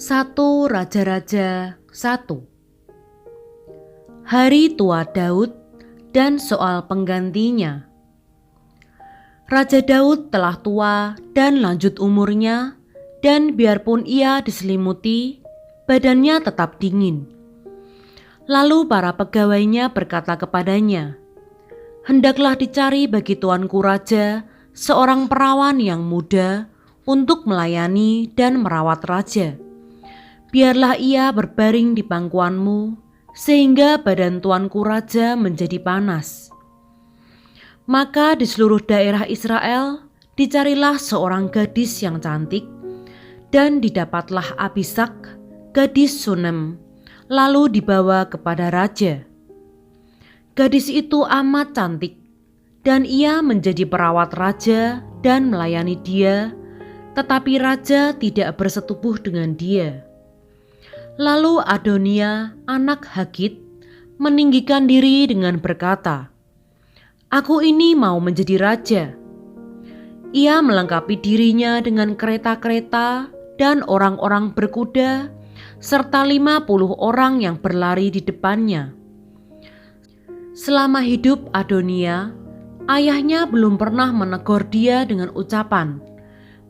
1 Raja-Raja 1. Hari tua Daud dan soal penggantinya. Raja Daud telah tua dan lanjut umurnya, dan biarpun ia diselimuti, badannya tetap dingin. Lalu para pegawainya berkata kepadanya, "Hendaklah dicari bagi tuanku raja seorang perawan yang muda untuk melayani dan merawat raja. Biarlah ia berbaring di pangkuanmu, sehingga badan tuanku raja menjadi panas." Maka di seluruh daerah Israel dicarilah seorang gadis yang cantik, dan didapatlah Abisak, gadis Sunem, lalu dibawa kepada raja. Gadis itu amat cantik, dan ia menjadi perawat raja dan melayani dia, tetapi raja tidak bersetubuh dengan dia. Lalu Adonia, anak Hagit, meninggikan diri dengan berkata, "Aku ini mau menjadi raja." Ia melengkapi dirinya dengan kereta-kereta dan orang-orang berkuda, serta 50 orang yang berlari di depannya. Selama hidup Adonia, ayahnya belum pernah menegur dia dengan ucapan,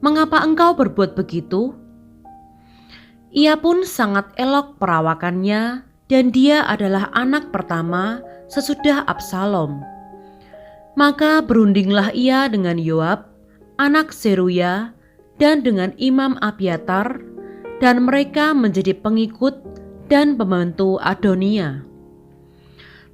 "Mengapa engkau berbuat begitu?" Ia pun sangat elok perawakannya, dan dia adalah anak pertama sesudah Absalom. Maka berundinglah ia dengan Yoab, anak Seruya, dan dengan Imam Abiatar, dan mereka menjadi pengikut dan pembantu Adonia.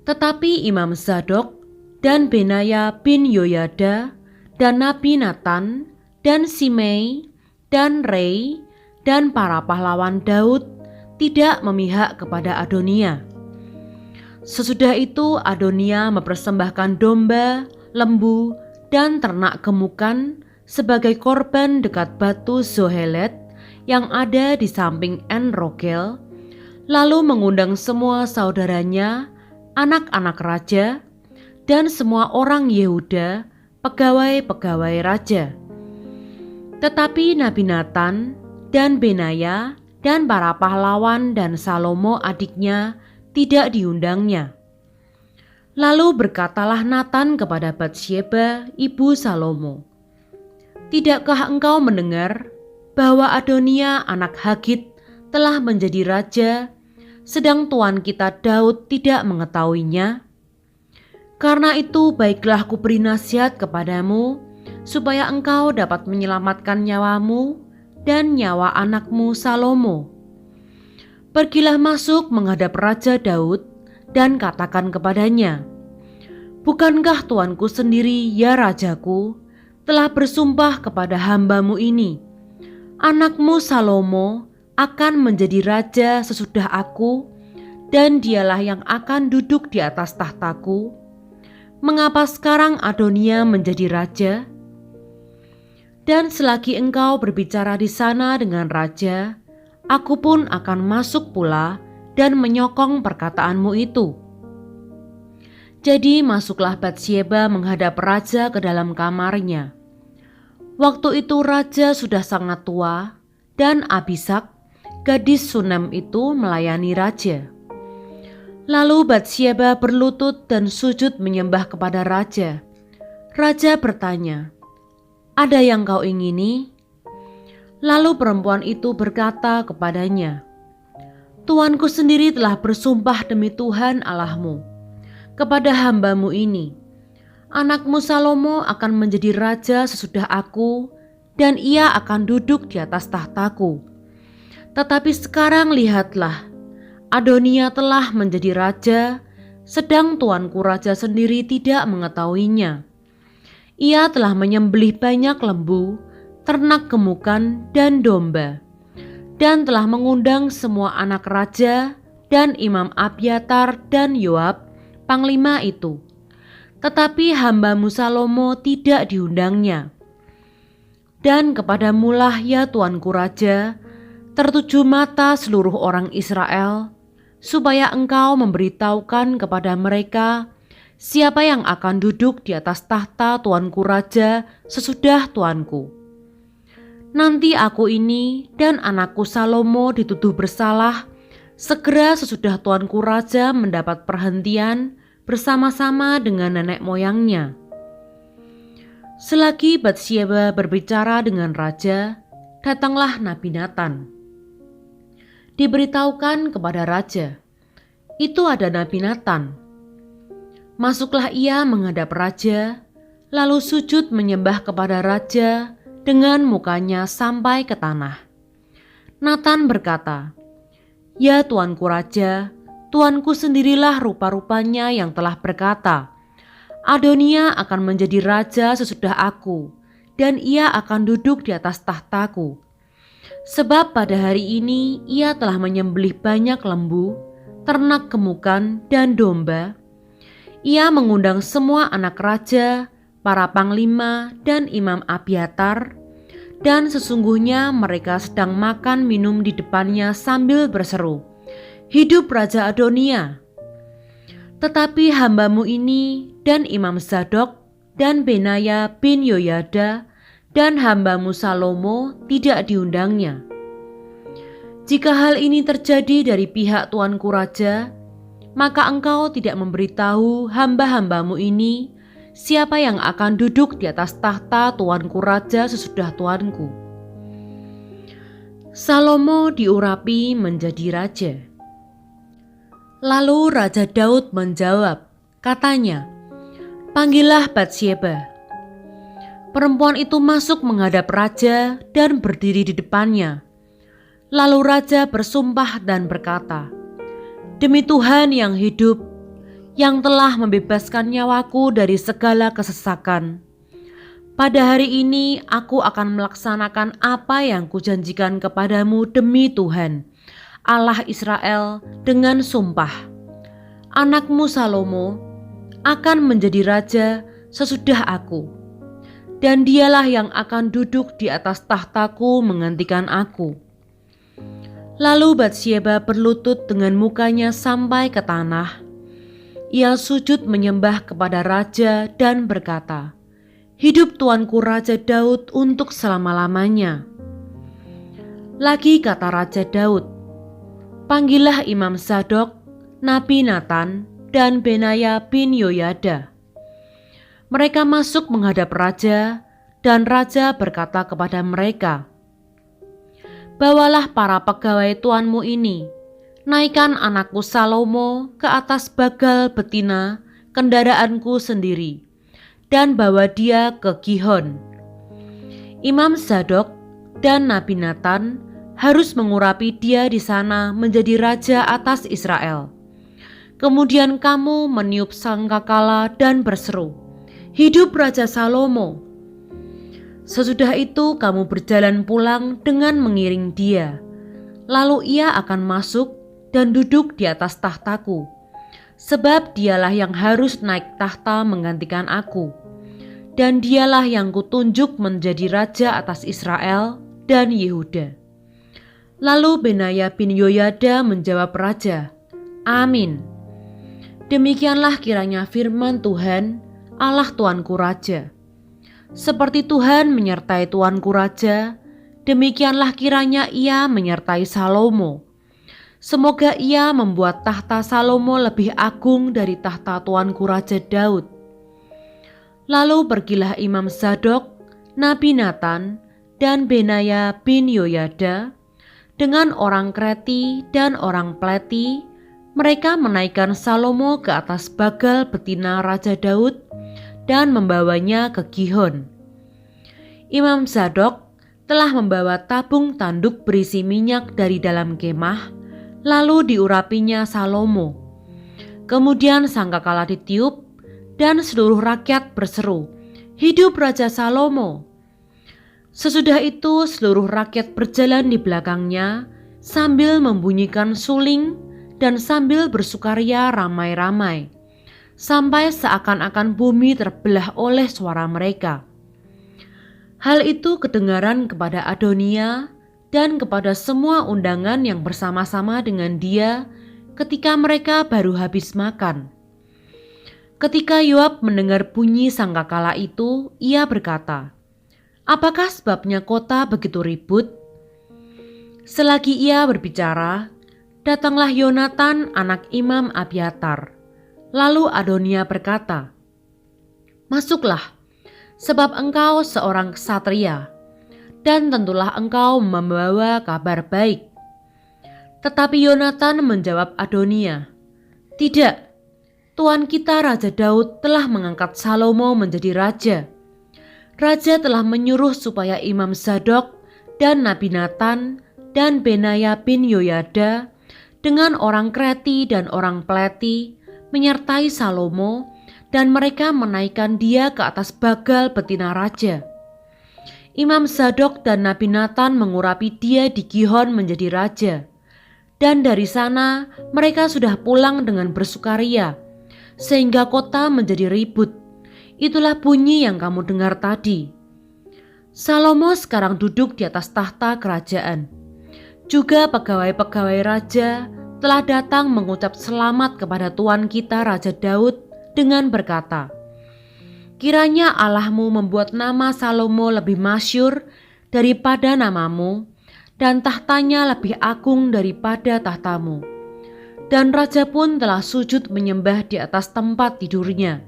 Tetapi Imam Zadok dan Benaya bin Yoyada dan Nabi Nathan dan Simei dan Rei dan para pahlawan Daud tidak memihak kepada Adonia. Sesudah itu Adonia mempersembahkan domba, lembu, dan ternak gemukan sebagai korban dekat batu Zohelet yang ada di samping En Rogel, lalu mengundang semua saudaranya, anak-anak raja, dan semua orang Yehuda, pegawai-pegawai raja. Tetapi Nabi Nathan dan Benaya dan para pahlawan dan Salomo adiknya tidak diundangnya. Lalu berkatalah Nathan kepada Batsyeba, ibu Salomo, "Tidakkah engkau mendengar bahwa Adonia anak Hagit telah menjadi raja, sedang tuan kita Daud tidak mengetahuinya? Karena itu baiklah kuberi nasihat kepadamu, supaya engkau dapat menyelamatkan nyawamu dan nyawa anakmu Salomo. Pergilah masuk menghadap Raja Daud dan katakan kepadanya, 'Bukankah tuanku sendiri, ya rajaku, telah bersumpah kepada hambamu ini, anakmu Salomo akan menjadi raja sesudah aku, dan dialah yang akan duduk di atas tahtaku? Mengapa sekarang Adonia menjadi raja? Dan selagi engkau berbicara di sana dengan raja, aku pun akan masuk pula dan menyokong perkataanmu itu.' Jadi masuklah Batsyeba menghadap raja ke dalam kamarnya. Waktu itu raja sudah sangat tua, dan Abisak, gadis Sunem itu melayani raja. Lalu Batsyeba berlutut dan sujud menyembah kepada raja. Raja bertanya, 'Ada yang kau ingini?' Lalu perempuan itu berkata kepadanya, 'Tuanku sendiri telah bersumpah demi Tuhan Allahmu kepada hambamu ini, anakmu Salomo akan menjadi raja sesudah aku, dan ia akan duduk di atas tahtaku. Tetapi sekarang lihatlah, Adonia telah menjadi raja, sedang tuanku raja sendiri tidak mengetahuinya. Ia telah menyembelih banyak lembu, ternak gemukan, dan domba, dan telah mengundang semua anak raja dan Imam Abiatar dan Yoab, panglima itu. Tetapi hambamu Salomo tidak diundangnya. Dan kepadamulah, ya tuanku raja, tertuju mata seluruh orang Israel, supaya engkau memberitahukan kepada mereka siapa yang akan duduk di atas tahta tuanku raja sesudah tuanku. nanti aku ini dan anakku Salomo dituduh bersalah segera sesudah tuanku raja mendapat perhentian bersama-sama dengan nenek moyangnya." Selagi Batsyeba berbicara dengan raja, datanglah Nabi Natan. Diberitahukan kepada raja, "Itu ada Nabi Natan." Masuklah ia menghadap raja, lalu sujud menyembah kepada raja dengan mukanya sampai ke tanah. Natan berkata, "Ya tuanku raja, tuanku sendirilah rupa-rupanya yang telah berkata, Adonia akan menjadi raja sesudah aku, dan ia akan duduk di atas tahtaku. Sebab pada hari ini ia telah menyembelih banyak lembu, ternak gemukan, dan domba. Ia mengundang semua anak raja, para panglima, dan imam Abiatar, dan sesungguhnya mereka sedang makan minum di depannya sambil berseru, 'Hidup Raja Adonia!' Tetapi hambamu ini dan Imam Zadok dan Benaya bin Yoyada dan hambamu Salomo tidak diundangnya. Jika hal ini terjadi dari pihak tuanku raja, maka engkau tidak memberitahu hamba-hambamu ini siapa yang akan duduk di atas tahta tuanku raja sesudah tuanku." Salomo diurapi menjadi raja. Lalu Raja Daud menjawab, katanya, "Panggillah Batsyeba." Perempuan itu masuk menghadap raja dan berdiri di depannya. Lalu raja bersumpah dan berkata, "Demi Tuhan yang hidup, yang telah membebaskan nyawaku dari segala kesesakan, pada hari ini aku akan melaksanakan apa yang kujanjikan kepadamu demi Tuhan, Allah Israel, dengan sumpah. Anakmu Salomo akan menjadi raja sesudah aku, dan dialah yang akan duduk di atas tahtaku menggantikan aku." Lalu Batsyeba berlutut dengan mukanya sampai ke tanah. Ia sujud menyembah kepada raja dan berkata, "Hidup tuanku Raja Daud untuk selama-lamanya." Lagi kata Raja Daud, "Panggillah Imam Zadok, Nabi Natan, dan Benaya bin Yoyada." Mereka masuk menghadap raja, dan raja berkata kepada mereka, "Bawalah para pegawai tuanmu ini, naikkan anakku Salomo ke atas bagal betina kendaraanku sendiri, dan bawa dia ke Gihon. Imam Zadok dan Nabi Natan harus mengurapi dia di sana menjadi raja atas Israel. Kemudian kamu meniup sangkakala dan berseru, 'Hidup Raja Salomo!' Sesudah itu kamu berjalan pulang dengan mengiring dia. Lalu ia akan masuk dan duduk di atas tahtaku, sebab dialah yang harus naik tahta menggantikan aku. Dan dialah yang kutunjuk menjadi raja atas Israel dan Yehuda." Lalu Benaya bin Yoyada menjawab raja, "Amin. Demikianlah kiranya firman Tuhan, Allah tuanku raja. Seperti Tuhan menyertai tuanku raja, demikianlah kiranya ia menyertai Salomo. Semoga ia membuat tahta Salomo lebih agung dari tahta tuanku Raja Daud." Lalu pergilah Imam Zadok, Nabi Natan, dan Benaya bin Yoyada dengan orang Kreti dan orang Pleti. Mereka menaikkan Salomo ke atas bagal betina Raja Daud dan membawanya ke Gihon. Imam Zadok telah membawa tabung tanduk berisi minyak dari dalam kemah, lalu diurapinya Salomo. Kemudian sangkakala ditiup dan seluruh rakyat berseru, "Hidup Raja Salomo!" Sesudah itu seluruh rakyat berjalan di belakangnya sambil membunyikan suling dan sambil bersukaria ramai-ramai, sampai seakan-akan bumi terbelah oleh suara mereka. Hal itu kedengaran kepada Adonia dan kepada semua undangan yang bersama-sama dengan dia ketika mereka baru habis makan. Ketika Yoab mendengar bunyi sangkakala itu, ia berkata, Apakah sebabnya kota begitu ribut?" Selagi ia berbicara, datanglah Yonatan anak Imam Abiatar. Lalu Adonia berkata, "Masuklah, sebab engkau seorang ksatria, dan tentulah engkau membawa kabar baik." Tetapi Yonatan menjawab Adonia, "Tidak, Tuan kita Raja Daud telah mengangkat Salomo menjadi raja. Raja telah menyuruh supaya Imam Zadok dan Nabi Nathan dan Benaya bin Yoyada dengan orang Kreti dan orang Peleti menyertai Salomo, dan mereka menaikkan dia ke atas bagal betina raja. Imam Zadok dan Nabi Nathan mengurapi dia di Gihon menjadi raja, dan dari sana mereka sudah pulang dengan bersukaria, sehingga kota menjadi ribut. Itulah bunyi yang kamu dengar tadi. Salomo sekarang duduk di atas tahta kerajaan. Juga pegawai-pegawai raja telah datang mengucap selamat kepada Tuan kita Raja Daud dengan berkata, kiranya Allahmu membuat nama Salomo lebih masyhur daripada namamu, dan tahtanya lebih agung daripada tahtamu. Dan raja pun telah sujud menyembah di atas tempat tidurnya.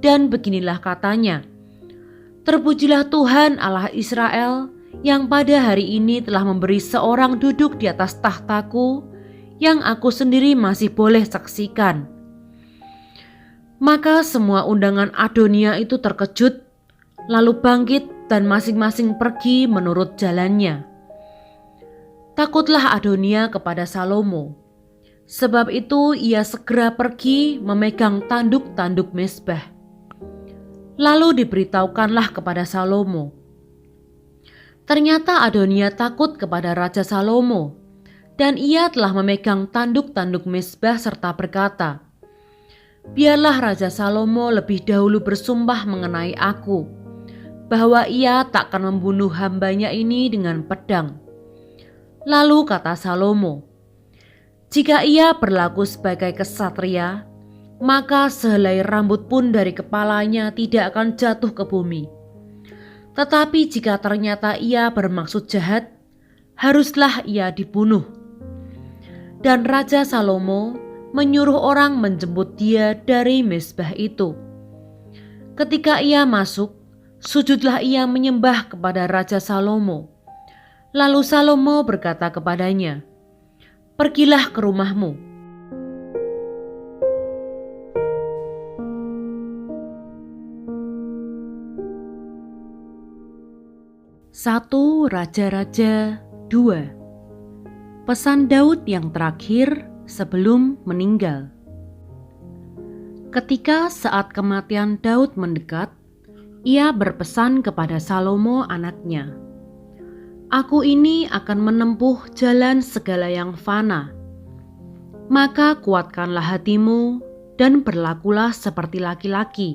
Dan beginilah katanya, terpujilah Tuhan Allah Israel yang pada hari ini telah memberi seorang duduk di atas tahtaku yang aku sendiri masih boleh saksikan. Maka semua undangan Adonia itu terkejut, lalu bangkit dan masing-masing pergi menurut jalannya. Takutlah Adonia kepada Salomo. Sebab itu ia segera pergi memegang tanduk-tanduk mezbah. Lalu diberitahukanlah kepada Salomo. Ternyata Adonia takut kepada Raja Salomo, dan ia telah memegang tanduk-tanduk mezbah serta berkata, biarlah Raja Salomo lebih dahulu bersumpah mengenai aku, bahwa ia takkan membunuh hambanya ini dengan pedang. Lalu kata Salomo, jika ia berlaku sebagai kesatria, maka sehelai rambut pun dari kepalanya tidak akan jatuh ke bumi. Tetapi jika ternyata ia bermaksud jahat, haruslah ia dibunuh. Dan Raja Salomo menyuruh orang menjemput dia dari mezbah itu. Ketika ia masuk, sujudlah ia menyembah kepada Raja Salomo. Lalu Salomo berkata kepadanya, pergilah ke rumahmu. 1 Raja-Raja 2. Pesan Daud yang terakhir sebelum meninggal. Ketika saat kematian Daud mendekat, ia berpesan kepada Salomo anaknya, aku ini akan menempuh jalan segala yang fana. Maka kuatkanlah hatimu dan berlakulah seperti laki-laki.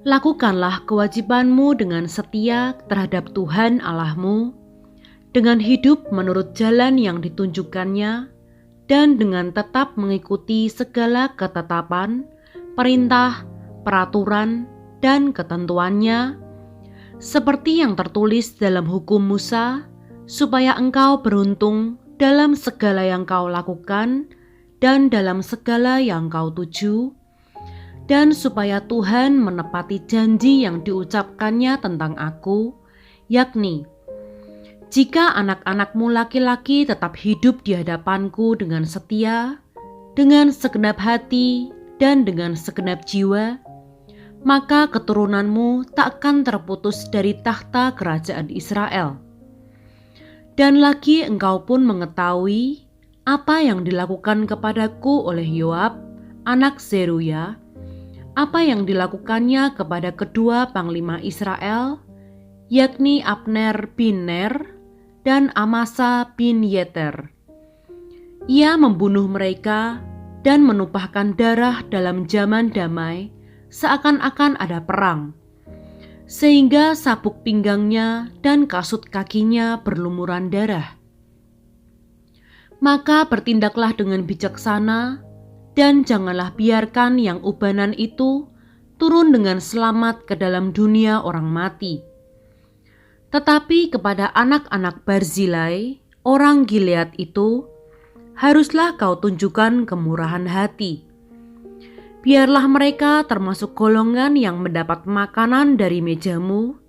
Lakukanlah kewajibanmu dengan setia terhadap Tuhan Allahmu, dengan hidup menurut jalan yang ditunjukkannya, dan dengan tetap mengikuti segala ketetapan, perintah, peraturan, dan ketentuannya, seperti yang tertulis dalam hukum Musa, supaya engkau beruntung dalam segala yang kau lakukan dan dalam segala yang kau tuju, dan supaya Tuhan menepati janji yang diucapkannya tentang aku, yakni, jika anak-anakmu laki-laki tetap hidup di hadapanku dengan setia, dengan segenap hati, dan dengan segenap jiwa, maka keturunanmu tak akan terputus dari tahta kerajaan Israel. Dan lagi engkau pun mengetahui apa yang dilakukan kepadaku oleh Yoab, anak Zeruya, apa yang dilakukannya kepada kedua panglima Israel, yakni Abner bin Ner dan Amasa bin Yeter. Ia membunuh mereka dan menumpahkan darah dalam zaman damai, seakan-akan ada perang, sehingga sabuk pinggangnya dan kasut kakinya berlumuran darah. Maka bertindaklah dengan bijaksana, dan janganlah biarkan yang ubanan itu turun dengan selamat ke dalam dunia orang mati. Tetapi kepada anak-anak Barzilai, orang Gilead itu, haruslah kau tunjukkan kemurahan hati. Biarlah mereka termasuk golongan yang mendapat makanan dari mejamu,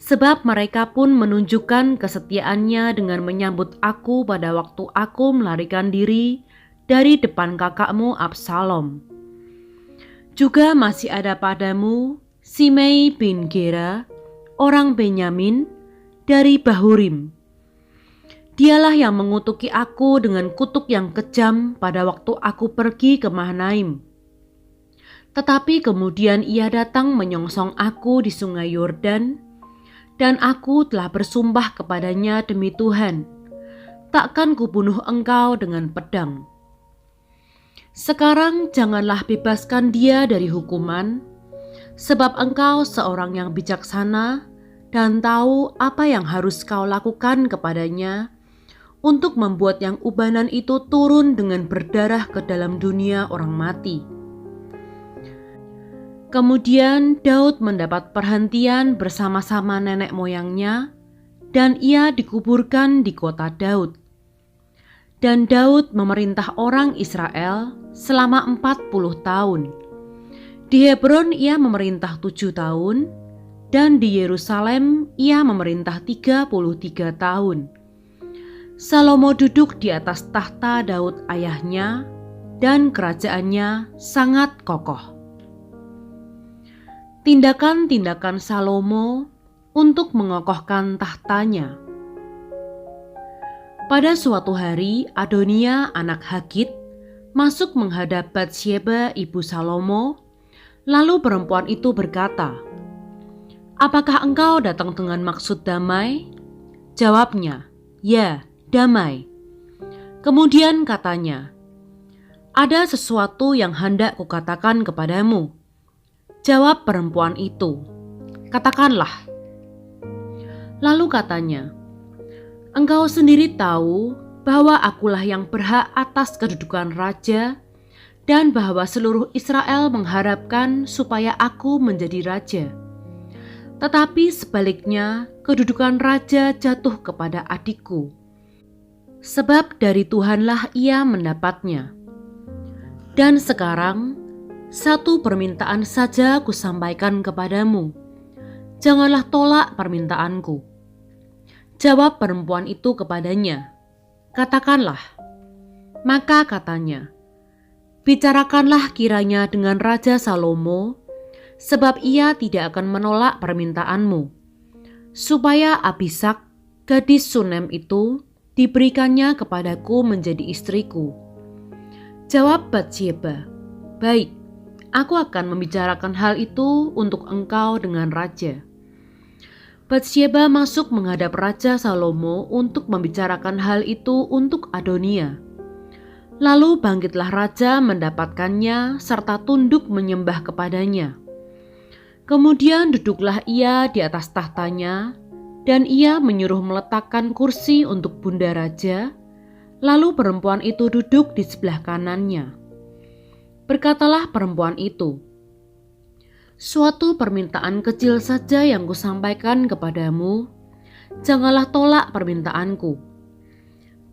sebab mereka pun menunjukkan kesetiaannya dengan menyambut aku pada waktu aku melarikan diri dari depan kakakmu Absalom. Juga masih ada padamu Simei bin Gera, orang Benyamin, dari Bahurim. Dialah yang mengutuki aku dengan kutuk yang kejam pada waktu aku pergi ke Mahanaim. Tetapi kemudian ia datang menyongsong aku di sungai Yordan, dan aku telah bersumpah kepadanya demi Tuhan, takkan kubunuh engkau dengan pedang. Sekarang janganlah bebaskan dia dari hukuman, sebab engkau seorang yang bijaksana dan tahu apa yang harus kau lakukan kepadanya untuk membuat yang ubanan itu turun dengan berdarah ke dalam dunia orang mati. Kemudian Daud mendapat perhentian bersama-sama nenek moyangnya, dan ia dikuburkan di kota Daud. Dan Daud memerintah orang Israel selama 40 tahun. Di Hebron ia memerintah 7 tahun, dan di Yerusalem ia memerintah 33 tahun. Salomo duduk di atas tahta Daud ayahnya, dan kerajaannya sangat kokoh. Tindakan-tindakan Salomo untuk mengokohkan tahtanya. Pada suatu hari, Adonia anak Hagit masuk menghadap Batsyeba ibu Salomo, lalu perempuan itu berkata, "Apakah engkau datang dengan maksud damai?" Jawabnya, "Ya, damai." Kemudian katanya, "Ada sesuatu yang hendak kukatakan kepadamu." Jawab perempuan itu, "Katakanlah." Lalu katanya, "Engkau sendiri tahu bahwa akulah yang berhak atas kedudukan raja, dan bahwa seluruh Israel mengharapkan supaya aku menjadi raja. Tetapi sebaliknya, kedudukan raja jatuh kepada adikku, sebab dari Tuhanlah ia mendapatnya. Dan sekarang, satu permintaan saja kusampaikan kepadamu, janganlah tolak permintaanku." Jawab perempuan itu kepadanya, "Katakanlah." Maka katanya, "Bicarakanlah kiranya dengan Raja Salomo, sebab ia tidak akan menolak permintaanmu, supaya Abishag, gadis Sunem itu, diberikannya kepadaku menjadi istriku." Jawab Batsyeba, "Baik, aku akan membicarakan hal itu untuk engkau dengan raja." Batsyeba masuk menghadap Raja Salomo untuk membicarakan hal itu untuk Adonia. Lalu bangkitlah raja mendapatkannya serta tunduk menyembah kepadanya. Kemudian duduklah ia di atas tahtanya, dan ia menyuruh meletakkan kursi untuk bunda raja, lalu perempuan itu duduk di sebelah kanannya. Berkatalah perempuan itu, "Suatu permintaan kecil saja yang kusampaikan kepadamu, janganlah tolak permintaanku."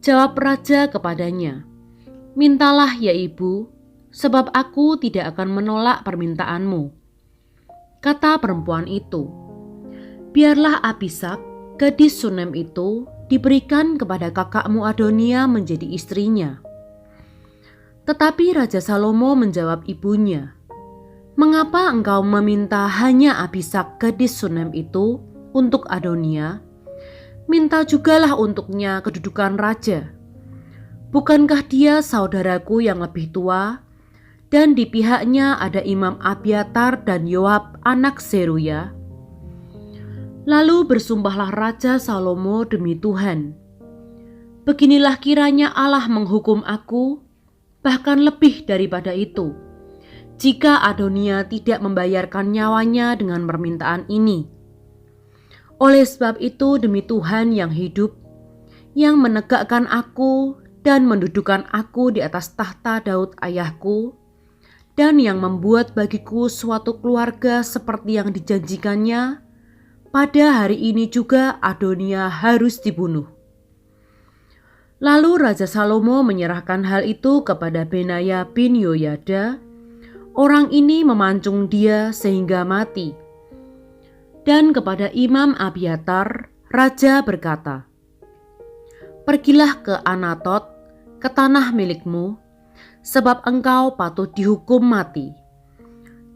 Jawab raja kepadanya, "Mintalah ya ibu, sebab aku tidak akan menolak permintaanmu." Kata perempuan itu, "Biarlah Abishag, gadis Sunem itu, diberikan kepada kakakmu Adonia menjadi istrinya." Tetapi Raja Salomo menjawab ibunya, "Mengapa engkau meminta hanya Abishag gadis Sunem itu untuk Adonia? Minta jugalah untuknya kedudukan raja. Bukankah dia saudaraku yang lebih tua, dan di pihaknya ada Imam Abiatar dan Yoab anak Seruya?" Lalu bersumpahlah Raja Salomo demi Tuhan, "Beginilah kiranya Allah menghukum aku, bahkan lebih daripada itu, jika Adonia tidak membayarkan nyawanya dengan permintaan ini. Oleh sebab itu demi Tuhan yang hidup, yang menegakkan aku dan mendudukan aku di atas tahta Daud ayahku, dan yang membuat bagiku suatu keluarga seperti yang dijanjikannya, pada hari ini juga Adonia harus dibunuh. Lalu Raja Salomo menyerahkan hal itu kepada Benaya bin Yoyada. Orang ini memancung dia sehingga mati. Dan kepada Imam Abiatar, Raja berkata, "Pergilah ke Anatot, ke tanah milikmu, sebab engkau patut dihukum mati.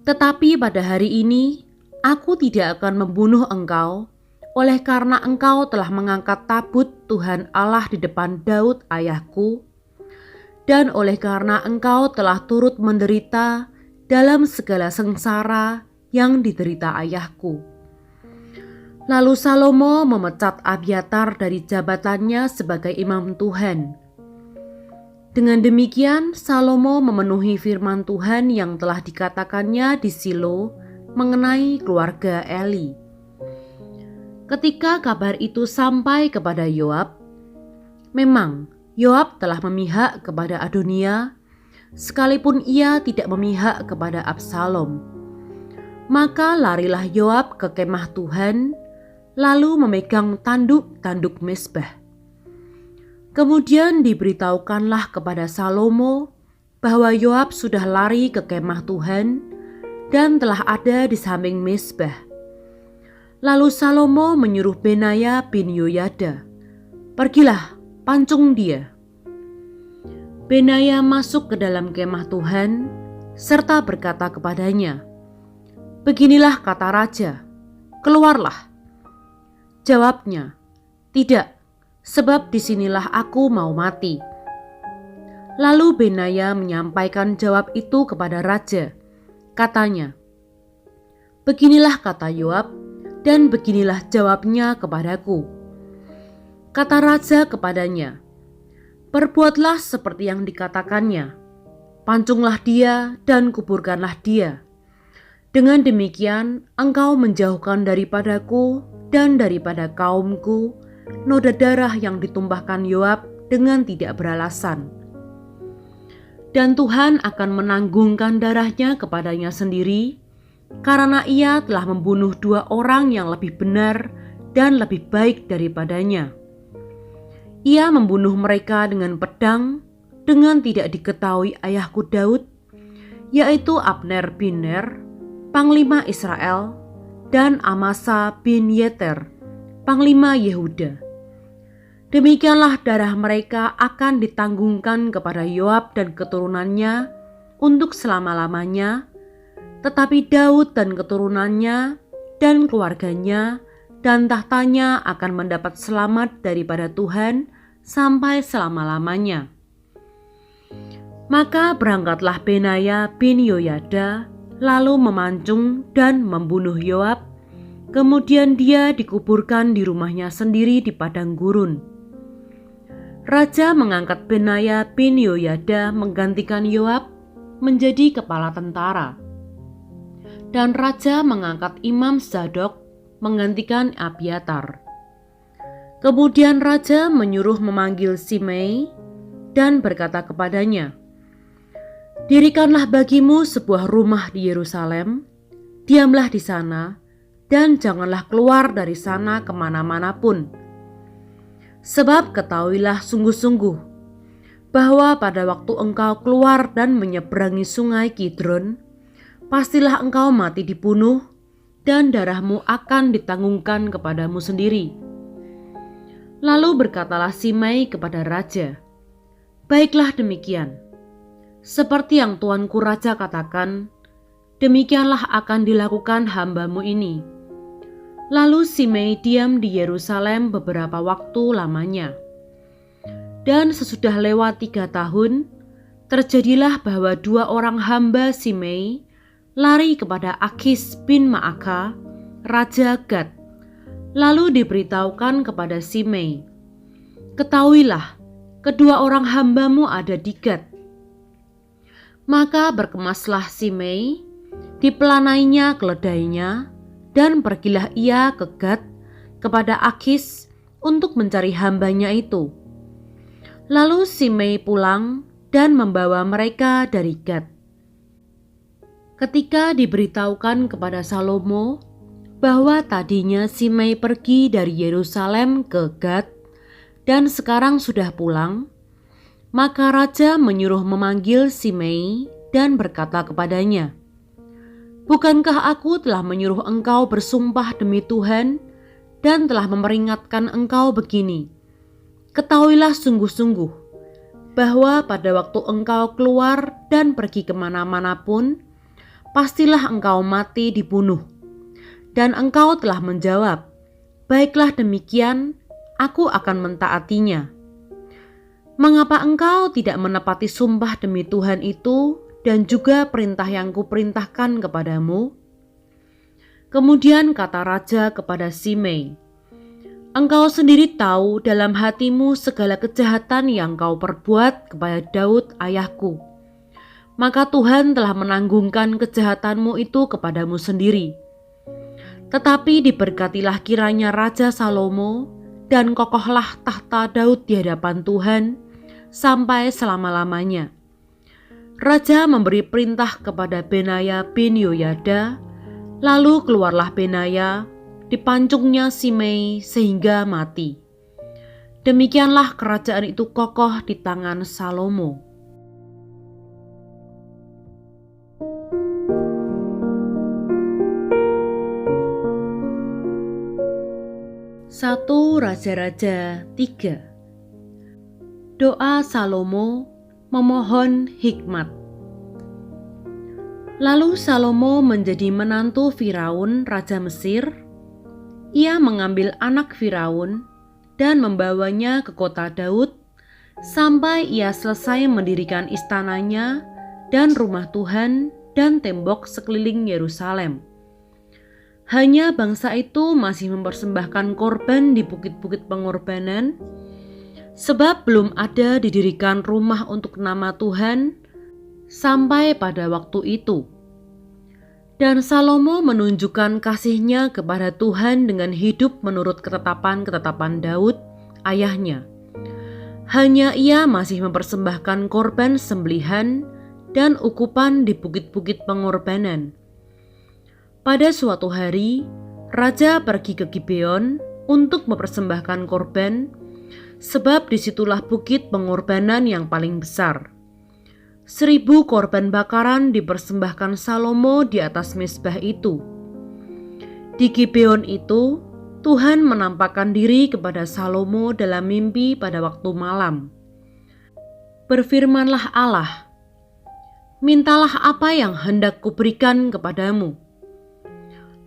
Tetapi pada hari ini, aku tidak akan membunuh engkau, oleh karena engkau telah mengangkat tabut Tuhan Allah di depan Daud ayahku, dan oleh karena engkau telah turut menderita dalam segala sengsara yang diderita ayahku." Lalu Salomo memecat Abiatar dari jabatannya sebagai imam Tuhan. Dengan demikian, Salomo memenuhi firman Tuhan yang telah dikatakannya di Silo mengenai keluarga Eli. Ketika kabar itu sampai kepada Yoab, memang Yoab telah memihak kepada Adonia, sekalipun ia tidak memihak kepada Absalom. Maka larilah Yoab ke kemah Tuhan, lalu memegang tanduk-tanduk mezbah. Kemudian diberitahukanlah kepada Salomo bahwa Yoab sudah lari ke kemah Tuhan dan telah ada di samping mezbah. Lalu Salomo menyuruh Benaya bin Yoyada, "Pergilah, pancung dia." Benaya masuk ke dalam kemah Tuhan serta berkata kepadanya, "Beginilah kata raja, keluarlah." Jawabnya, "Tidak, sebab disinilah aku mau mati." Lalu Benaya menyampaikan jawab itu kepada raja. Katanya, "Beginilah kata Yoab, dan beginilah jawabnya kepadaku." Kata raja kepadanya, "Perbuatlah seperti yang dikatakannya. Pancunglah dia dan kuburkanlah dia. Dengan demikian engkau menjauhkan daripadaku dan daripada kaumku noda darah yang ditumpahkan Yoab dengan tidak beralasan. Dan Tuhan akan menanggungkan darahnya kepadanya sendiri, karena ia telah membunuh 2 orang yang lebih benar dan lebih baik daripadanya. Ia membunuh mereka dengan pedang, dengan tidak diketahui ayahku Daud, yaitu Abner bin Ner, panglima Israel, dan Amasa bin Yeter, panglima Yehuda. Demikianlah darah mereka akan ditanggungkan kepada Yoab dan keturunannya untuk selama-lamanya, tetapi Daud dan keturunannya dan keluarganya dan tahtanya akan mendapat selamat daripada Tuhan sampai selama-lamanya. Maka berangkatlah Benaya bin Yoyada, lalu memancung dan membunuh Yoab. Kemudian dia dikuburkan di rumahnya sendiri di padang gurun. Raja mengangkat Benaya bin Yoyada menggantikan Yoab menjadi kepala tentara. Dan raja mengangkat Imam Zadok menggantikan Abiatar. Kemudian raja menyuruh memanggil Simei dan berkata kepadanya, "Dirikanlah bagimu sebuah rumah di Yerusalem, diamlah di sana, dan janganlah keluar dari sana kemana-mana pun. Sebab ketahuilah sungguh-sungguh, bahwa pada waktu engkau keluar dan menyeberangi sungai Kidron, pastilah engkau mati dibunuh, dan darahmu akan ditanggungkan kepadamu sendiri." Lalu berkatalah Simei kepada raja, "Baiklah demikian. Seperti yang tuanku raja katakan, demikianlah akan dilakukan hambamu ini." Lalu Simei diam di Yerusalem beberapa waktu lamanya. Dan sesudah lewat 3 tahun, terjadilah bahwa 2 orang hamba Simei lari kepada Akis bin Maaka, Raja Gad. Lalu diberitahukan kepada Simei, "Ketahuilah, kedua orang hambamu ada di Gad." Maka berkemaslah Simei, dipelanainya keledainya, dan pergilah ia ke Gad kepada Akis untuk mencari hambanya itu. Lalu Simei pulang dan membawa mereka dari Gad. Ketika diberitahukan kepada Salomo, bahwa tadinya Simei pergi dari Yerusalem ke Gad dan sekarang sudah pulang, maka raja menyuruh memanggil Simei dan berkata kepadanya, "Bukankah aku telah menyuruh engkau bersumpah demi Tuhan dan telah memperingatkan engkau begini? Ketahuilah sungguh-sungguh bahwa pada waktu engkau keluar dan pergi kemana-mana pun, pastilah engkau mati dibunuh." Dan engkau telah menjawab, "Baiklah demikian, aku akan mentaatinya." Mengapa engkau tidak menepati sumpah demi Tuhan itu dan juga perintah yang kuperintahkan kepadamu? Kemudian kata raja kepada Simei, "Engkau sendiri tahu dalam hatimu segala kejahatan yang kau perbuat kepada Daud ayahku. Maka Tuhan telah menanggungkan kejahatanmu itu kepadamu sendiri. Tetapi diberkatilah kiranya Raja Salomo dan kokohlah tahta Daud di hadapan Tuhan sampai selama-lamanya." Raja memberi perintah kepada Benaya bin Yoyada, lalu keluarlah Benaya, dipancungnya Simei sehingga mati. Demikianlah kerajaan itu kokoh di tangan Salomo. 1 Raja-Raja 3. Doa Salomo memohon hikmat. Lalu Salomo menjadi menantu Firaun raja Mesir. Ia mengambil anak Firaun dan membawanya ke kota Daud sampai ia selesai mendirikan istananya dan rumah Tuhan dan tembok sekeliling Yerusalem. Hanya bangsa itu masih mempersembahkan korban di bukit-bukit pengorbanan, sebab belum ada didirikan rumah untuk nama Tuhan sampai pada waktu itu. Dan Salomo menunjukkan kasihnya kepada Tuhan dengan hidup menurut ketetapan-ketetapan Daud, ayahnya. Hanya ia masih mempersembahkan korban sembelihan dan ukupan di bukit-bukit pengorbanan. Pada suatu hari, raja pergi ke Gibeon untuk mempersembahkan korban, sebab disitulah bukit pengorbanan yang paling besar. 1.000 korban bakaran dipersembahkan Salomo di atas mezbah itu. Di Gibeon itu, Tuhan menampakkan diri kepada Salomo dalam mimpi pada waktu malam. Berfirmanlah Allah, "Mintalah apa yang hendak kuberikan kepadamu."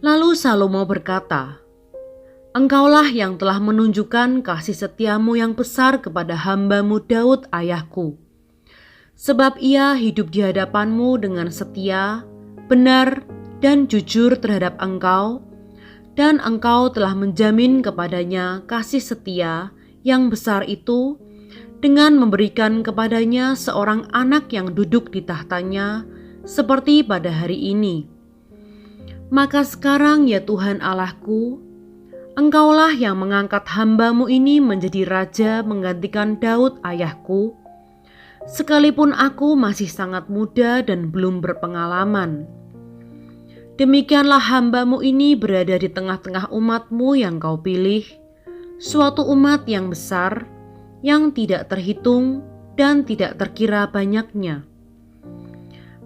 Lalu Salomo berkata, "Engkaulah yang telah menunjukkan kasih setiamu yang besar kepada hamba-Mu Daud ayahku. Sebab ia hidup di hadapanmu dengan setia, benar, dan jujur terhadap engkau, dan engkau telah menjamin kepadanya kasih setia yang besar itu dengan memberikan kepadanya seorang anak yang duduk di tahtanya seperti pada hari ini. Maka sekarang ya Tuhan Allahku, Engkaulah yang mengangkat hamba-Mu ini menjadi raja menggantikan Daud ayahku, sekalipun aku masih sangat muda dan belum berpengalaman. Demikianlah hamba-Mu ini berada di tengah-tengah umat-Mu yang Kau pilih, suatu umat yang besar, yang tidak terhitung dan tidak terkira banyaknya.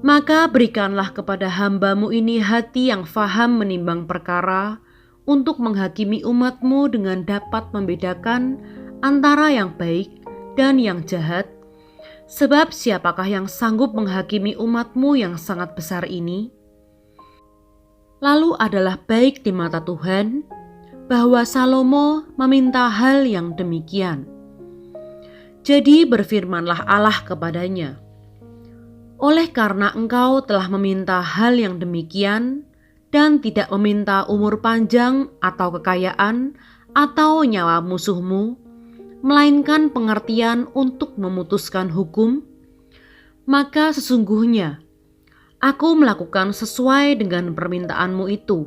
Maka berikanlah kepada hamba-Mu ini hati yang faham menimbang perkara, untuk menghakimi umat-Mu dengan dapat membedakan antara yang baik dan yang jahat. Sebab siapakah yang sanggup menghakimi umat-Mu yang sangat besar ini? Lalu adalah baik di mata Tuhan bahwa Salomo meminta hal yang demikian. Jadi berfirmanlah Allah kepadanya, "Oleh karena engkau telah meminta hal yang demikian dan tidak meminta umur panjang atau kekayaan atau nyawa musuhmu, melainkan pengertian untuk memutuskan hukum, maka sesungguhnya aku melakukan sesuai dengan permintaanmu itu.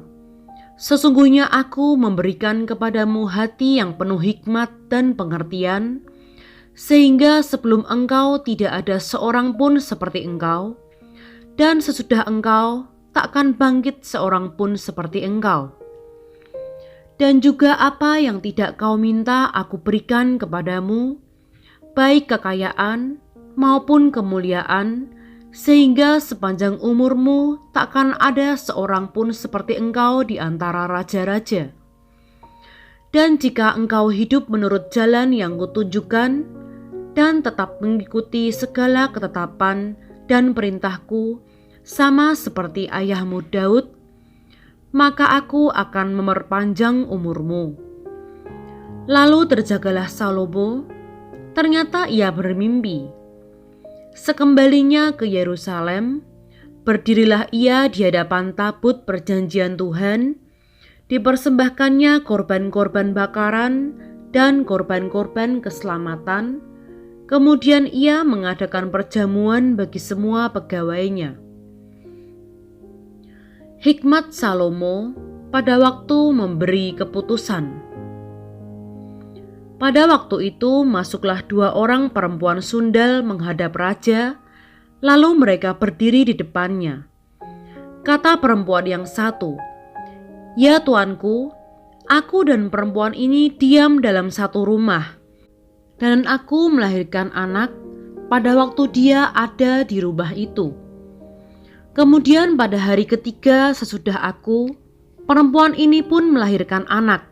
Sesungguhnya aku memberikan kepadamu hati yang penuh hikmat dan pengertian, sehingga sebelum engkau tidak ada seorang pun seperti engkau, dan sesudah engkau takkan bangkit seorang pun seperti engkau. Dan juga apa yang tidak kau minta aku berikan kepadamu, baik kekayaan maupun kemuliaan, sehingga sepanjang umurmu takkan ada seorang pun seperti engkau di antara raja-raja. Dan jika engkau hidup menurut jalan yang kutunjukkan, dan tetap mengikuti segala ketetapan dan perintahku, sama seperti ayahmu Daud, maka aku akan memperpanjang umurmu. Lalu terjagalah Salomo, ternyata ia bermimpi. Sekembalinya ke Yerusalem, berdirilah ia di hadapan tabut perjanjian Tuhan, dipersembahkannya korban-korban bakaran dan korban-korban keselamatan. Kemudian ia mengadakan perjamuan bagi semua pegawainya. Hikmat Salomo pada waktu memberi keputusan. Pada waktu itu masuklah 2 orang perempuan sundal menghadap raja, lalu mereka berdiri di depannya. Kata perempuan yang satu, "Ya tuanku, aku dan perempuan ini diam dalam satu rumah, dan aku melahirkan anak pada waktu dia ada di rumah itu. Kemudian pada hari ketiga sesudah aku, perempuan ini pun melahirkan anak.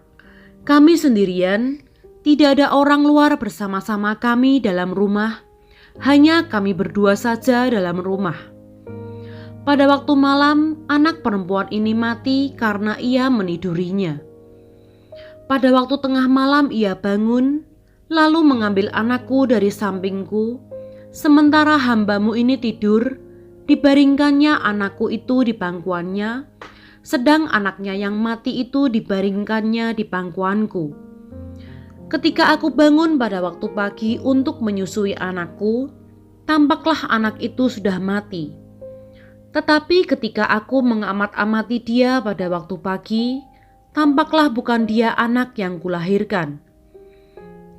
Kami sendirian, tidak ada orang luar bersama-sama kami dalam rumah, hanya kami berdua saja dalam rumah. Pada waktu malam, anak perempuan ini mati karena ia menidurinya. Pada waktu tengah malam ia bangun, lalu mengambil anakku dari sampingku, sementara hambamu ini tidur, dibaringkannya anakku itu di pangkuannya, sedang anaknya yang mati itu dibaringkannya di pangkuanku. Ketika aku bangun pada waktu pagi untuk menyusui anakku, tampaklah anak itu sudah mati. Tetapi ketika aku mengamat-amati dia pada waktu pagi, tampaklah bukan dia anak yang kulahirkan."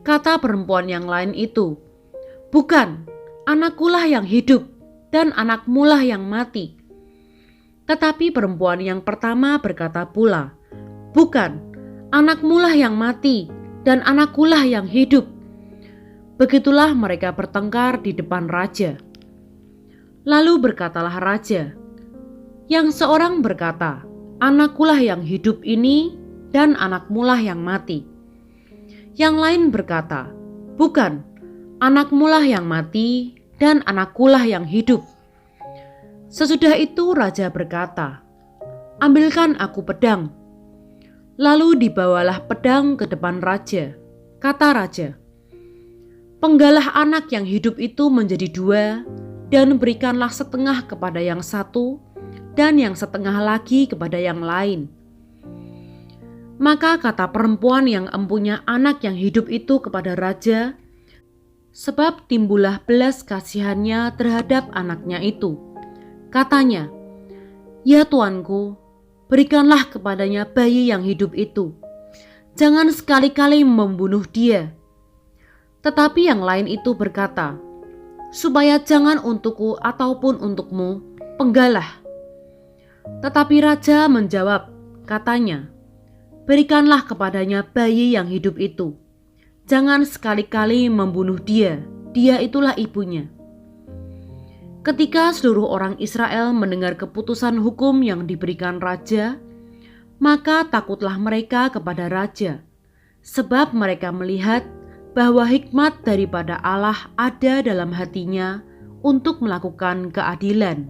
Kata perempuan yang lain itu, "Bukan, anakkulah yang hidup dan anakmulah yang mati." Tetapi perempuan yang pertama berkata pula, "Bukan, anakmulah yang mati dan anakkulah yang hidup." Begitulah mereka bertengkar di depan raja. Lalu berkatalah raja, yang seorang berkata, "Anakkulah yang hidup ini dan anakmulah yang mati." Yang lain berkata, "Bukan, anakmulah yang mati dan anakkulah yang hidup." Sesudah itu raja berkata, "Ambilkan aku pedang." Lalu dibawalah pedang ke depan raja. Kata raja, "Penggalah anak yang hidup itu menjadi 2, dan berikanlah setengah kepada yang satu, dan yang setengah lagi kepada yang lain." Maka kata perempuan yang empunya anak yang hidup itu kepada raja, sebab timbullah belas kasihannya terhadap anaknya itu. Katanya, "Ya tuanku, berikanlah kepadanya bayi yang hidup itu. Jangan sekali-kali membunuh dia." Tetapi yang lain itu berkata, "Supaya jangan untukku ataupun untukmu, penggalah." Tetapi raja menjawab, katanya, "Berikanlah kepadanya bayi yang hidup itu. Jangan sekali-kali membunuh dia, dia itulah ibunya." Ketika seluruh orang Israel mendengar keputusan hukum yang diberikan raja, maka takutlah mereka kepada raja, sebab mereka melihat bahwa hikmat daripada Allah ada dalam hatinya untuk melakukan keadilan.